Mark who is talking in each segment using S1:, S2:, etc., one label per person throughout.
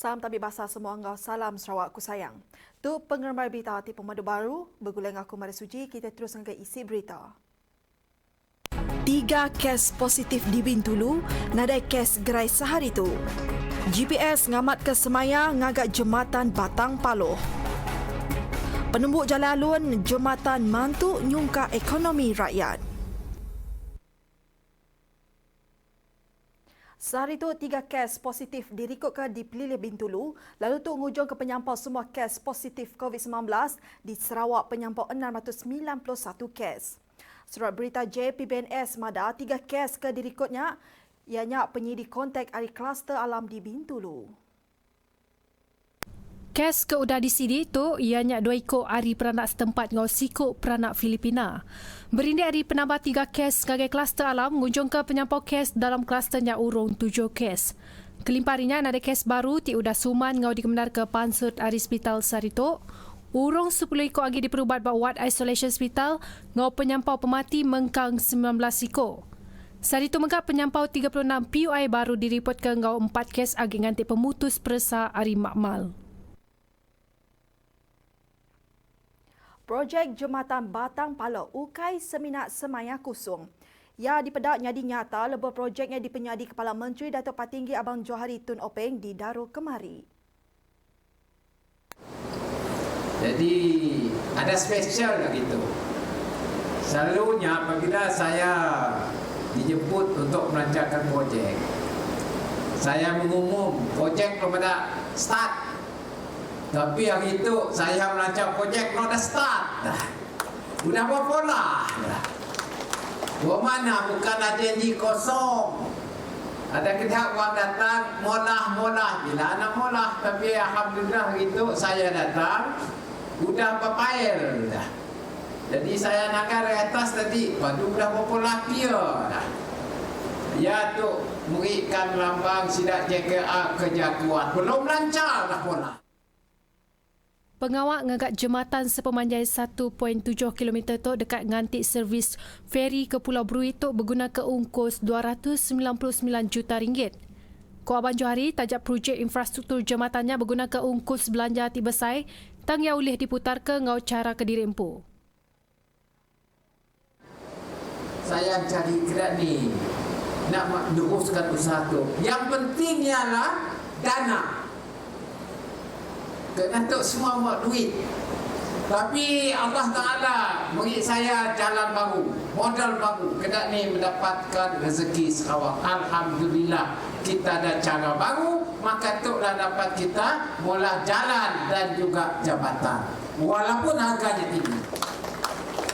S1: Salam tabik bahasa semua anggau, salam Sarawak ku sayang. Tu penggemar berita hati Pemadu Baru, berguling aku Mari Suji, kita teruskan ke isi berita. 3 kes positif di Bintulu, nadai kes gerai sehari tu. GPS ngamat ke Semaya ngagak jembatan Batang Paloh. Penembuk jalan alun jembatan mantu nyungka ekonomi rakyat. Sehari itu 3 kes positif direkodkan di Pelilih Bintulu, lalu tu ngujung ke penyampau semua kes positif COVID-19 di Sarawak penyampau 691 kes. Surat berita JPBNS Mada 3 kes ke direkodnya ianya penyidik kontak dari kluster alam di Bintulu.
S2: Kes ke udah di sini tu ianya 2 ikut hari peranak setempat ngau sikuk peranak Filipina. Berindik hari penambah 3 kes sebagai kluster alam mengunjung ke penyampau kes dalam klusternya urung 7 kes. Kelimparinya ada kes baru ti udah suman ngau dikebenar ke Pansut hari hospital Sarito. Urung 10 ikut lagi diperubat buat ward isolation hospital ngau penyampau pemati mengkang 19 ikut. Sarito mengkap penyampau 36 PUI baru direport ke ngau 4 kes agi nganti pemutus persa hari makmal.
S1: Projek Jembatan Batang Paloh ukai seminat semaya kusung. Ya dipedak nyadi nyata lebih projeknya dipenyadi Kepala Menteri Datuk Patinggi Abang Johari Tun Openg di Darul Kemari.
S3: Jadi ada spesial gitu. Selalunya apabila saya dijemput untuk melancarkan projek, saya mengumum projek belum ada start. Tapi hari itu saya melancang projek no dah start. Sudah berpola. Buat mana bukan ada janji kosong. Ada pihak orang datang molah-molah. Bila anak molah. Tapi alhamdulillah hari itu saya datang. Sudah berpail. Jadi saya nakal dari atas tadi. Lepas tu sudah berpola pia. Ya tu muridkan lambang sidak JKA kerja kuat. Belum lancar dah pola.
S2: Pengawak ngagak jembatan sepemanjang 1.7 km tu dekat ngantik servis feri ke Pulau Bruit tu berguna ke ungkos RM299 juta. Ko Abang Johari tajak projek infrastruktur jembatannya berguna ke ungkos belanja tibesai tang yang boleh diputar ke ngau cara ke diri empu.
S3: Saya cari gerak ni nak teruskan usaha tu. Yang penting ialah dana. Kerana tu semua buat duit. Tapi Allah Ta'ala beri saya jalan baru, modal baru. Kedak ni mendapatkan rezeki Sarawak. Alhamdulillah kita ada cara baru, maka tuklah dapat kita mula jalan dan juga jabatan. Walaupun harganya tinggi.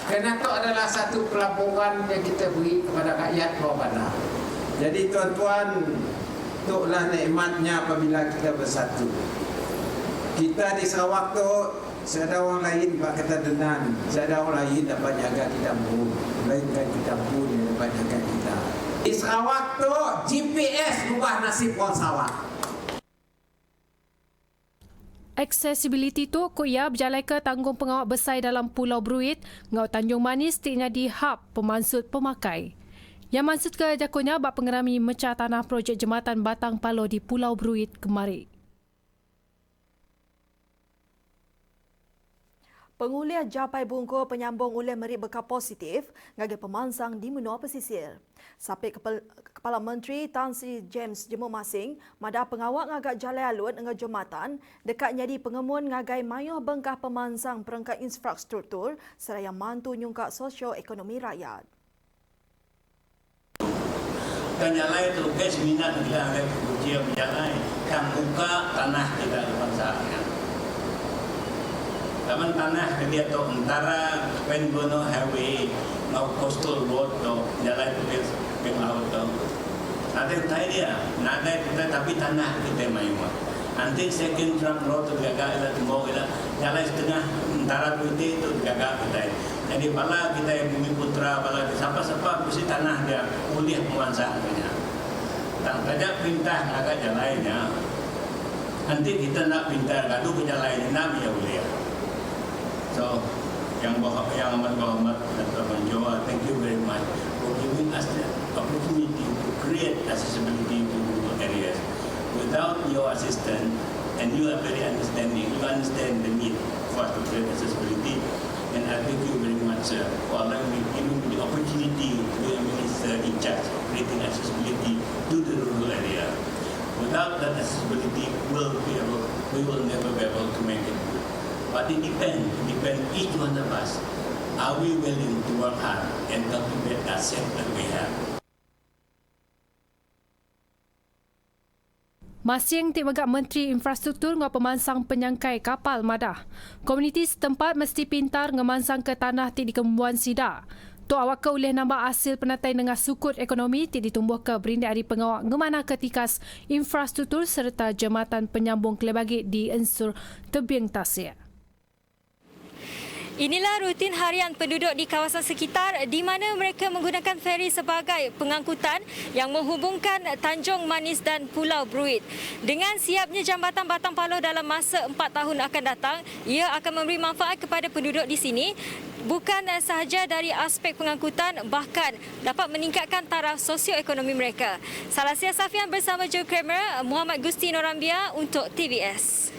S3: Kerana itu adalah satu pelaburan yang kita beri kepada rakyat bawah bandar. Jadi tuan-tuan, tuklah nikmatnya apabila kita bersatu. Kita di Sarawak tu, saya ada orang lain buat kata denan. Saya ada orang lain dapat jaga kita pun. Melainkan kita pun yang dapat jaga kita. Di Sarawak tu, GPS ubah nasib orang Sarawak.
S2: Accessibility tu kuya berjalan ke tanggung pengawak besar dalam Pulau Bruit ngau Tanjung Manis tiknya di hub pemansut pemakai. Yang maksud ke jakunya bak pengerami mecah tanah projek jembatan Batang Paloh di Pulau Bruit kemari.
S1: Penguliah Japai Bungkur penyambung ulih meri bekal positif ngagi pemansang di menua pesisir. Sapik Kepala Menteri Tan Sri James Jemu Masing, mada pengawak ngagak jalan alun dengan jembatan dekat nyadi pengemun ngagai mayuh bengkah pemansang perangkat infrastruktur seraya mantu nyungkak sosio-ekonomi rakyat.
S4: Kan jalan itu guys minat bila ada ujian jalan kan buka tanah tidak depan sana. Taman tanah dia tu antara Penbono Highway mau coastal road tu jalan itu ke laut tu. Ada utai dia, ada kita tapi tanah kita main. Nanti second trunk road tu gagal kita tunggu kita jalan setengah antara putih tu gagal kita. Jadi bala kita yang bumi putra bala siapa-siapa mesti tanah dia kuliah penguasaannya. Tak ada perintah agak jalannya. Nanti kita nak pintar gaduh ke jalannya nak dia boleh. So, yang amat berhormat Dr. Manjoa, thank you very much for giving us the opportunity to create accessibility to rural areas. Without your assistance, and you are very understanding. You understand the need for us to create accessibility. And I thank you very much for allowing me the opportunity to be a minister in charge of creating accessibility to the rural area. Without that accessibility, we will never be able to make it good. But it depends each one of us. Are we willing to work hard and cultivate that asset that we have?
S2: Masing Timagak Menteri Infrastruktur ngau pemansang penyangkai kapal madah. Komuniti setempat mesti pintar ngemansang ke tanah ti dikembuan sida. Tok awak ke boleh nambah hasil penatai dengan sukut ekonomi ti ditumbuh ke berindik hari pengawak ngemana ketikas infrastruktur serta jambatan penyambung kelebagit di unsur tebing tasik.
S5: Inilah rutin harian penduduk di kawasan sekitar di mana mereka menggunakan feri sebagai pengangkutan yang menghubungkan Tanjung Manis dan Pulau Bruit. Dengan siapnya jambatan Batang Paloh dalam masa 4 tahun akan datang, ia akan memberi manfaat kepada penduduk di sini bukan sahaja dari aspek pengangkutan, bahkan dapat meningkatkan taraf sosioekonomi mereka. Salasia Safian bersama Joe Kramer, Muhammad Gusti Norambia untuk TVS.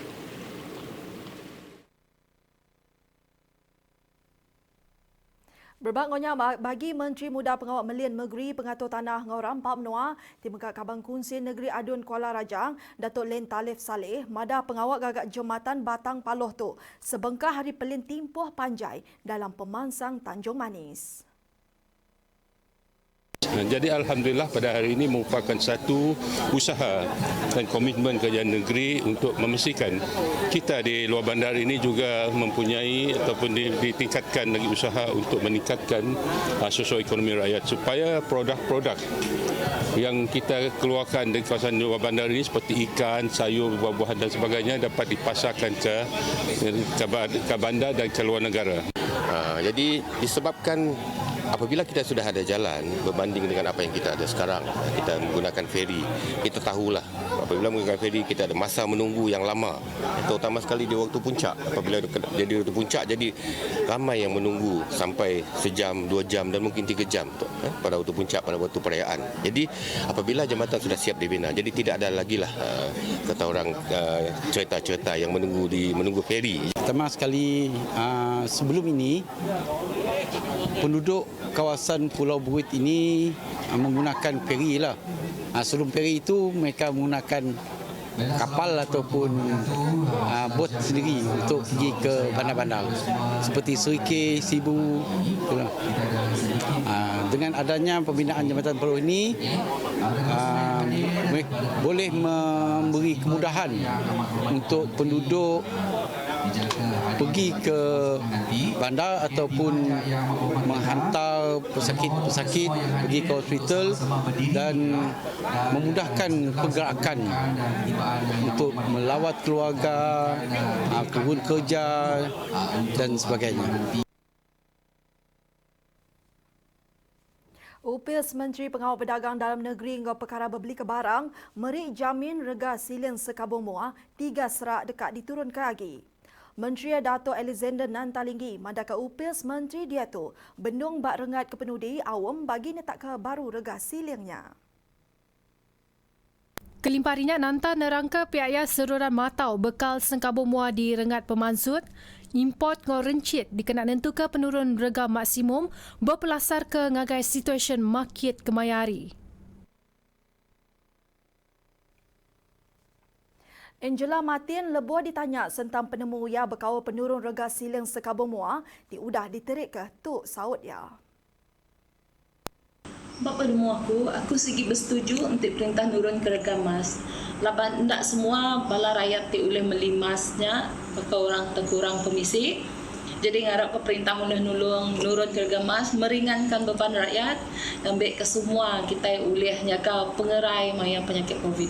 S1: Berbangunnya bagi Menteri Muda Pengawal Melian Negeri Pengatur Tanah Ngauram Pam Noah, Timagak Kabang Kunsin Negeri Adun Kuala Rajang, Datuk Len Talif Saleh, Mada Pengawal Gagak Jambatan Batang Paloh tu sebengkah hari pelin timpuh panjai dalam pemansang Tanjung Manis.
S6: Jadi alhamdulillah pada hari ini merupakan satu usaha dan komitmen kerajaan negeri untuk memastikan kita di luar bandar ini juga mempunyai ataupun ditingkatkan lagi usaha untuk meningkatkan sosioekonomi rakyat supaya produk-produk yang kita keluarkan dari kawasan luar bandar ini seperti ikan, sayur, buah-buahan dan sebagainya dapat dipasarkan ke bandar dan ke luar negara.
S7: Jadi disebabkan apabila kita sudah ada jalan berbanding dengan apa yang kita ada sekarang, kita menggunakan feri, kita tahulah apabila menggunakan feri kita ada masa menunggu yang lama, terutama sekali di waktu puncak. Apabila jadi waktu puncak, jadi ramai yang menunggu sampai sejam, 2 jam dan mungkin 3 jam pada waktu puncak, pada waktu perayaan. Jadi apabila jambatan sudah siap dibina, jadi tidak ada lagi lah kata orang cerita-cerita yang menunggu feri.
S8: Pertama sekali, sebelum ini penduduk kawasan Pulau Bruit ini menggunakan feri lah. Sebelum feri itu mereka menggunakan kapal ataupun bot sendiri untuk pergi ke bandar-bandar seperti Serikih, Sibu. Dengan adanya pembinaan jambatan Paloh ini boleh memberi kemudahan untuk penduduk pergi ke bandar ataupun menghantar pesakit pergi ke hospital dan memudahkan pergerakan untuk melawat keluarga, kebun kerja dan sebagainya.
S1: Upis Menteri Pengawal Pedagang Dalam Negeri ngau perkara berbeli ke barang, meri jamin rega siling sekabung muar 3 serak dekat diturun ke lagi. Menteri Dato' Alexander Nantalinggi mandaka upis Menteri dia tu bendung bak rengat kepenudi awam bagi netak ke baru rega silingnya.
S2: Kelimparinya nanta nerangka piaya seruran matau bekal sengkabung muar di rengat pemansut. Import ngau rencit dikena nentu ke penurun rega maksimum berpelasar ke ngagai situasi market kemayari.
S1: Angela Martin lebuh ditanya tentang penemu ia berkawal penurun rega siling sekabung muar diudah diterik ke tuk saut ya.
S9: Bapa penemu aku segi bersetuju untuk perintah nurun ke rega emas. Laban ndak semua bala rakyat ti boleh beli emasnya pakai orang terkurang komisi. Jadi ngarap ke perintah boleh nurun ke rega emas meringankan beban rakyat dan baik ke semua kita boleh jaga pengerai maya penyakit Covid.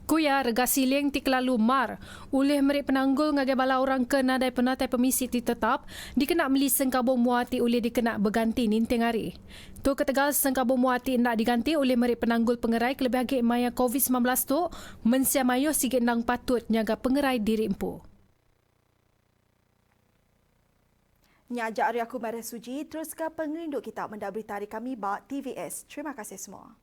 S2: Kuya rega siling ti kelalu mar oleh merik penanggul ngagai bala orang ke nadai penatai pemisi ti tetap dikena meli sengkabung muar ti oleh dikena berganti ninting hari. Tu ketegal sengkabung muar ti nak diganti oleh merik penanggul pengerai kelebih agak maya COVID-19 tu mensia mayo sikit nang patut nyaga pengerai diri empu.
S1: Nyajak hari aku Maria Suji, terus ke pengerindu kita mendak berita hari kami bak TVS. Terima kasih semua.